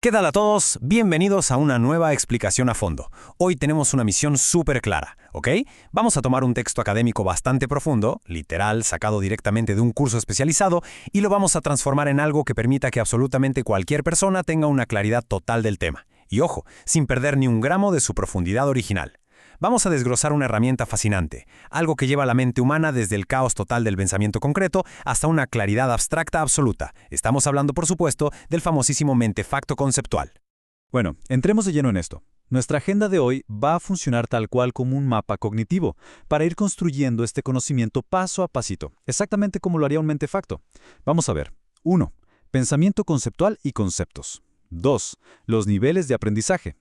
¿Qué tal a todos? Bienvenidos a una nueva explicación a fondo. Hoy tenemos una misión súper clara, ¿ok? Vamos a tomar un texto académico bastante profundo, literal, sacado directamente de un curso especializado, y lo vamos a transformar en algo que permita que absolutamente cualquier persona tenga una claridad total del tema. Y ojo, sin perder ni un gramo de su profundidad original. Vamos a desglosar una herramienta fascinante, algo que lleva a la mente humana desde el caos total del pensamiento concreto hasta una claridad abstracta absoluta. Estamos hablando, por supuesto, del famosísimo mentefacto conceptual. Bueno, entremos de lleno en esto. Nuestra agenda de hoy va a funcionar tal cual como un mapa cognitivo, para ir construyendo este conocimiento paso a pasito, exactamente como lo haría un mentefacto. Vamos a ver. 1. Pensamiento conceptual y conceptos. 2. Los niveles de aprendizaje.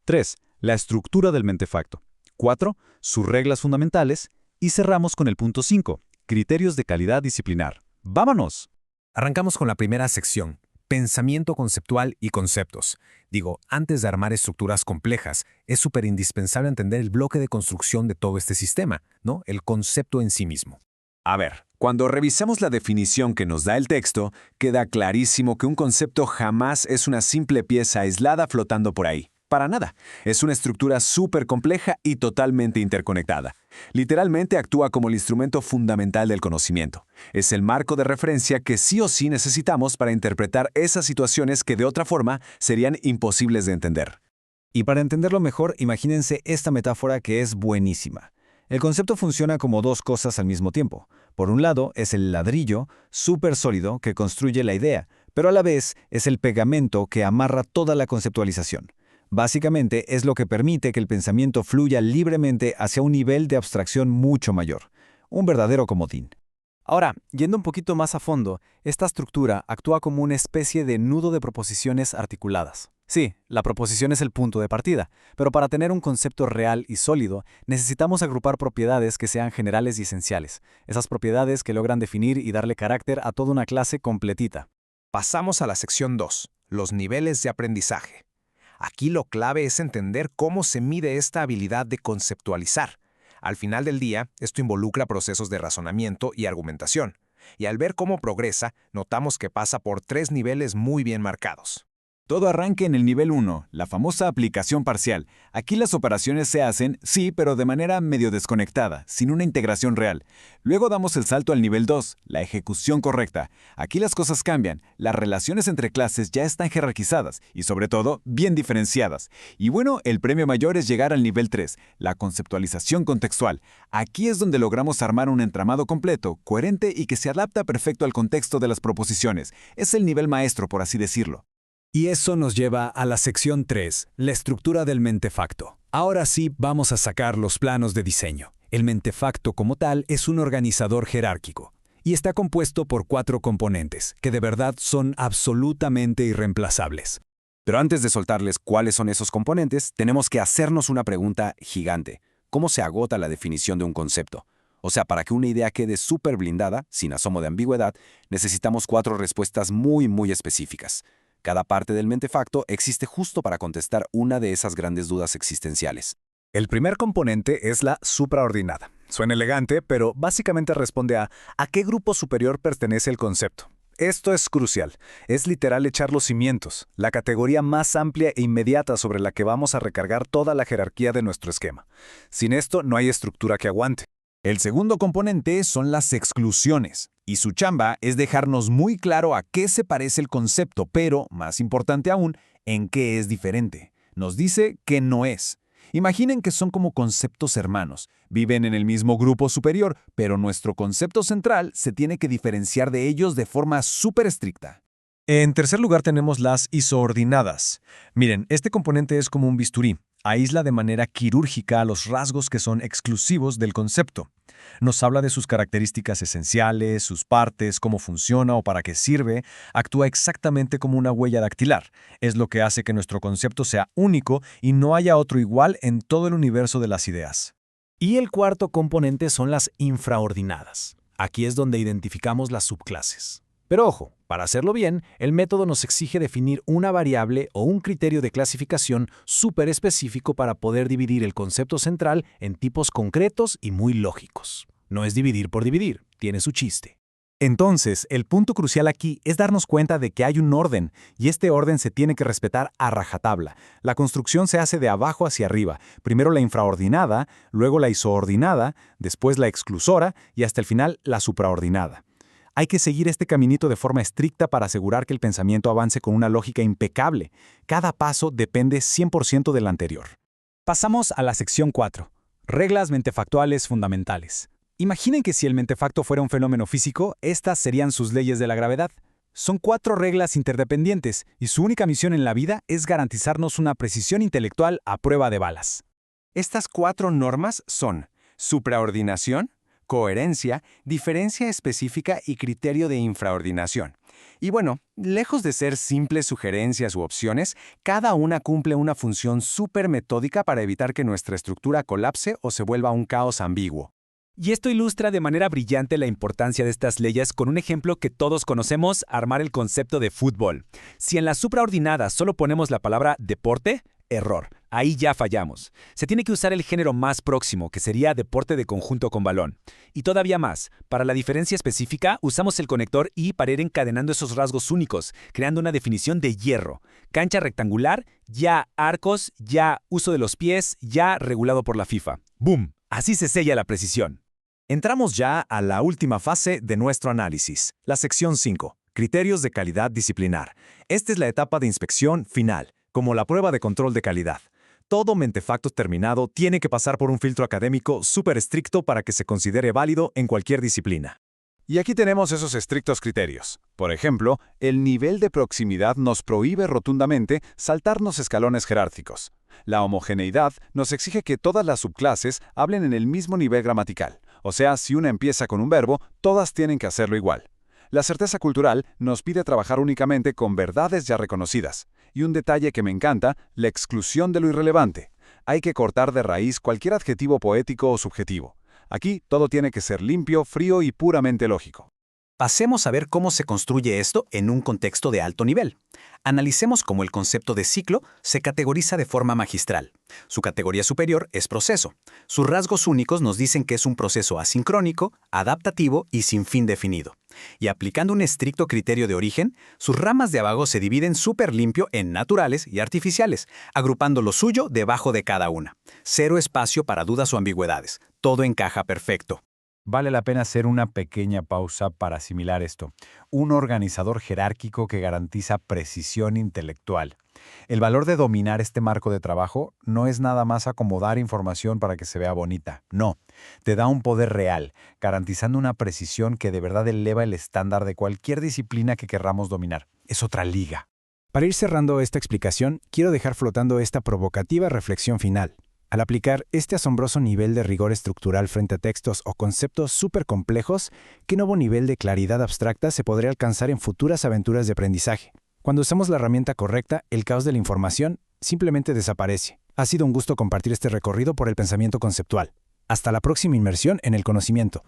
3. La estructura del mentefacto. 4. Sus reglas fundamentales. Y cerramos con el punto 5. Criterios de calidad disciplinar. ¡Vámonos! Arrancamos con la primera sección, pensamiento conceptual y conceptos. Antes de armar estructuras complejas, es súper indispensable entender el bloque de construcción de todo este sistema, ¿no? El concepto en sí mismo. A ver, cuando revisamos la definición que nos da el texto, queda clarísimo que un concepto jamás es una simple pieza aislada flotando por ahí. Para nada. Es una estructura súper compleja y totalmente interconectada. Literalmente actúa como el instrumento fundamental del conocimiento. Es el marco de referencia que sí o sí necesitamos para interpretar esas situaciones que de otra forma serían imposibles de entender. Y para entenderlo mejor, imagínense esta metáfora que es buenísima. El concepto funciona como dos cosas al mismo tiempo. Por un lado, es el ladrillo súper sólido que construye la idea, pero a la vez es el pegamento que amarra toda la conceptualización. Básicamente es lo que permite que el pensamiento fluya libremente hacia un nivel de abstracción mucho mayor. Un verdadero comodín. Ahora, yendo un poquito más a fondo, esta estructura actúa como una especie de nudo de proposiciones articuladas. Sí, la proposición es el punto de partida, pero para tener un concepto real y sólido, necesitamos agrupar propiedades que sean generales y esenciales, esas propiedades que logran definir y darle carácter a toda una clase completita. Pasamos a la sección 2, los niveles de aprendizaje. Aquí lo clave es entender cómo se mide esta habilidad de conceptualizar. Al final del día, esto involucra procesos de razonamiento y argumentación. Y al ver cómo progresa, notamos que pasa por 3 niveles muy bien marcados. Todo arranca en el nivel 1, la famosa aplicación parcial. Aquí las operaciones se hacen, sí, pero de manera medio desconectada, sin una integración real. Luego damos el salto al nivel 2, la ejecución correcta. Aquí las cosas cambian, las relaciones entre clases ya están jerarquizadas y sobre todo, bien diferenciadas. Y bueno, el premio mayor es llegar al nivel 3, la conceptualización contextual. Aquí es donde logramos armar un entramado completo, coherente y que se adapta perfecto al contexto de las proposiciones. Es el nivel maestro, por así decirlo. Y eso nos lleva a la sección 3, la estructura del mentefacto. Ahora sí vamos a sacar los planos de diseño. El mentefacto como tal es un organizador jerárquico y está compuesto por 4 componentes que de verdad son absolutamente irreemplazables. Pero antes de soltarles cuáles son esos componentes, tenemos que hacernos una pregunta gigante. ¿Cómo se agota la definición de un concepto? O sea, para que una idea quede súper blindada, sin asomo de ambigüedad, necesitamos 4 respuestas muy específicas. Cada parte del mentefacto existe justo para contestar una de esas grandes dudas existenciales. El primer componente es la supraordinada. Suena elegante, pero básicamente responde a qué grupo superior pertenece el concepto. Esto es crucial. Es literal echar los cimientos, la categoría más amplia e inmediata sobre la que vamos a recargar toda la jerarquía de nuestro esquema. Sin esto no hay estructura que aguante. El segundo componente son las exclusiones, y su chamba es dejarnos muy claro a qué se parece el concepto, pero, más importante aún, en qué es diferente. Nos dice que no es. Imaginen que son como conceptos hermanos. Viven en el mismo grupo superior, pero nuestro concepto central se tiene que diferenciar de ellos de forma súper estricta. En tercer lugar tenemos las isoordinadas. Miren, este componente es como un bisturí. Aísla de manera quirúrgica a los rasgos que son exclusivos del concepto. Nos habla de sus características esenciales, sus partes, cómo funciona o para qué sirve. Actúa exactamente como una huella dactilar. Es lo que hace que nuestro concepto sea único y no haya otro igual en todo el universo de las ideas. Y el cuarto componente son las infraordinadas. Aquí es donde identificamos las subclases. Pero ojo, para hacerlo bien, el método nos exige definir una variable o un criterio de clasificación súper específico para poder dividir el concepto central en tipos concretos y muy lógicos. No es dividir por dividir, tiene su chiste. Entonces, el punto crucial aquí es darnos cuenta de que hay un orden, y este orden se tiene que respetar a rajatabla. La construcción se hace de abajo hacia arriba, primero la infraordinada, luego la isoordinada, después la exclusora y hasta el final la supraordinada. Hay que seguir este caminito de forma estricta para asegurar que el pensamiento avance con una lógica impecable. Cada paso depende 100% del anterior. Pasamos a la sección 4. Reglas mentefactuales fundamentales. Imaginen que si el mentefacto fuera un fenómeno físico, estas serían sus leyes de la gravedad. Son 4 reglas interdependientes, y su única misión en la vida es garantizarnos una precisión intelectual a prueba de balas. Estas 4 normas son supraordinación, coherencia, diferencia específica y criterio de infraordinación. Y bueno, lejos de ser simples sugerencias u opciones, cada una cumple una función súper metódica para evitar que nuestra estructura colapse o se vuelva un caos ambiguo. Y esto ilustra de manera brillante la importancia de estas leyes con un ejemplo que todos conocemos: armar el concepto de fútbol. Si en la supraordinada solo ponemos la palabra deporte, error. Ahí ya fallamos. Se tiene que usar el género más próximo, que sería deporte de conjunto con balón. Y todavía más, para la diferencia específica, usamos el conector y para ir encadenando esos rasgos únicos, creando una definición de hierro. Cancha rectangular, ya arcos, ya uso de los pies, ya regulado por la FIFA. ¡Boom! Así se sella la precisión. Entramos ya a la última fase de nuestro análisis, la sección 5, criterios de calidad disciplinar. Esta es la etapa de inspección final, como la prueba de control de calidad. Todo mentefacto terminado tiene que pasar por un filtro académico súper estricto para que se considere válido en cualquier disciplina. Y aquí tenemos esos estrictos criterios. Por ejemplo, el nivel de proximidad nos prohíbe rotundamente saltarnos escalones jerárquicos. La homogeneidad nos exige que todas las subclases hablen en el mismo nivel gramatical. O sea, si una empieza con un verbo, todas tienen que hacerlo igual. La certeza cultural nos pide trabajar únicamente con verdades ya reconocidas. Y un detalle que me encanta, la exclusión de lo irrelevante. Hay que cortar de raíz cualquier adjetivo poético o subjetivo. Aquí todo tiene que ser limpio, frío y puramente lógico. Pasemos a ver cómo se construye esto en un contexto de alto nivel. Analicemos cómo el concepto de ciclo se categoriza de forma magistral. Su categoría superior es proceso. Sus rasgos únicos nos dicen que es un proceso asincrónico, adaptativo y sin fin definido. Y aplicando un estricto criterio de origen, sus ramas de abajo se dividen súper limpio en naturales y artificiales, agrupando lo suyo debajo de cada una. Cero espacio para dudas o ambigüedades. Todo encaja perfecto. Vale la pena hacer una pequeña pausa para asimilar esto. Un organizador jerárquico que garantiza precisión intelectual. El valor de dominar este marco de trabajo no es nada más acomodar información para que se vea bonita. No, te da un poder real, garantizando una precisión que de verdad eleva el estándar de cualquier disciplina que querramos dominar. Es otra liga. Para ir cerrando esta explicación, quiero dejar flotando esta provocativa reflexión final. Al aplicar este asombroso nivel de rigor estructural frente a textos o conceptos súper complejos, ¿qué nuevo nivel de claridad abstracta se podría alcanzar en futuras aventuras de aprendizaje? Cuando usamos la herramienta correcta, el caos de la información simplemente desaparece. Ha sido un gusto compartir este recorrido por el pensamiento conceptual. Hasta la próxima inmersión en el conocimiento.